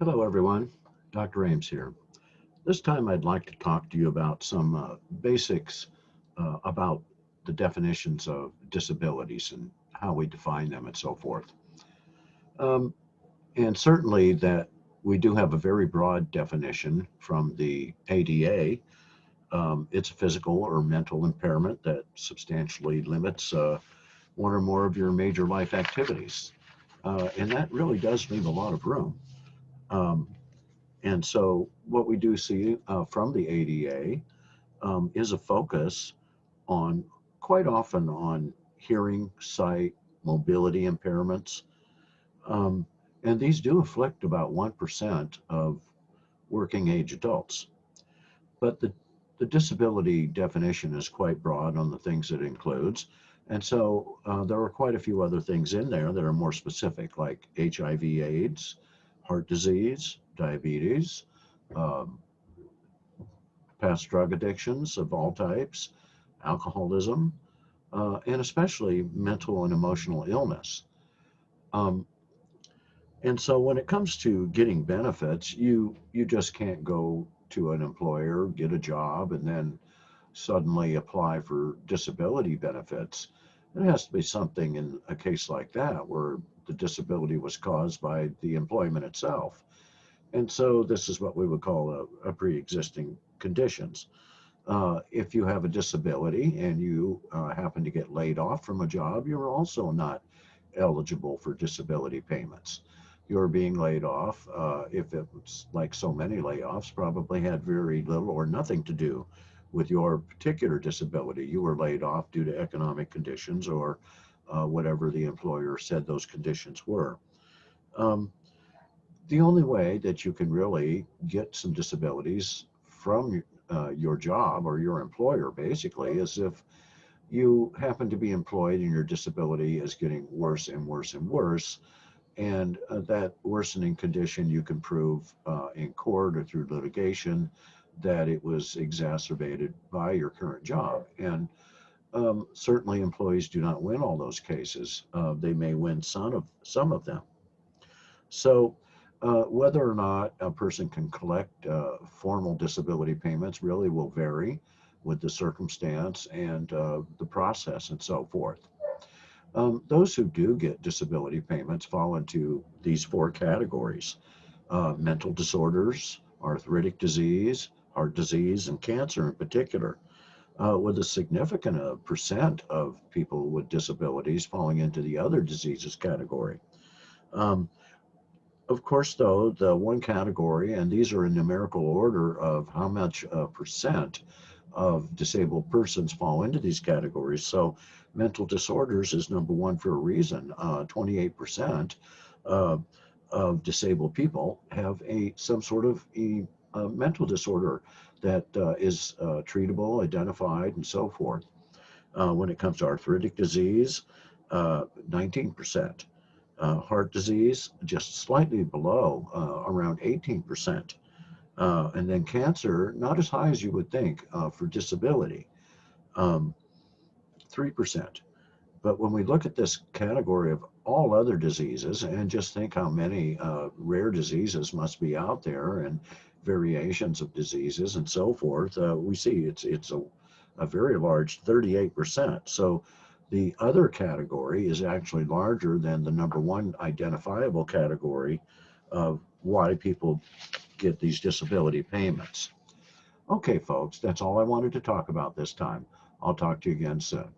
Hello, everyone. Dr. Ames here. This time I'd like to talk to you about some basics about the definitions of disabilities and how we define them and so forth. Um, and certainly that we do have a very broad definition from the ADA. It's a physical or mental impairment that substantially limits one or more of your major life activities. And that really does leave a lot of room. Um, And so, what we do see from the ADA is a focus on quite often on hearing, sight, mobility impairments. Um, and these do afflict about 1% of working age adults. But the disability definition is quite broad on the things it includes. And so, there are quite a few other things in there that are more specific, like HIV/AIDS, heart disease, diabetes. Um, Past drug addictions of all types, alcoholism, and especially mental and emotional illness. Um, and so when it comes to getting benefits, you just can't go to an employer, get a job, and then suddenly apply for disability benefits. It has to be something in a case like that where the disability was caused by the employment itself. And so this is what we would call a pre-existing conditions. If you have a disability and you happen to get laid off from a job, you're also not eligible for disability payments. You're being laid off, if it was like so many layoffs, probably had very little or nothing to do with your particular disability. You were laid off due to economic conditions or whatever the employer said those conditions were. Um, the only way that you can really get some disabilities from your job or your employer basically is if you happen to be employed and your disability is getting worse and worse and worse. And that worsening condition you can prove in court or through litigation that it was exacerbated by your current job. And certainly employees do not win all those cases. They may win some of them. So, whether or not a person can collect formal disability payments really will vary with the circumstance and the process and so forth. Those who do get disability payments fall into these four categories: mental disorders, arthritic disease, heart disease, and cancer in particular, with a significant percent of people with disabilities falling into the other diseases category. Um, Of course, though, the one category, and these are in numerical order of how much percent of disabled persons fall into these categories. So mental disorders is number one for a reason. 28% uh, of disabled people have some sort of mental disorder that is treatable, identified, and so forth. When it comes to arthritic disease, 19%. Heart disease, just slightly below, around 18%. And then cancer, not as high as you would think for disability, um, 3%. But when we look at this category of all other diseases and just think how many rare diseases must be out there and variations of diseases and so forth, we see it's a very large 38%. So the other category is actually larger than the number one identifiable category of why people get these disability payments. Okay, folks, that's all I wanted to talk about this time. I'll talk to you again soon.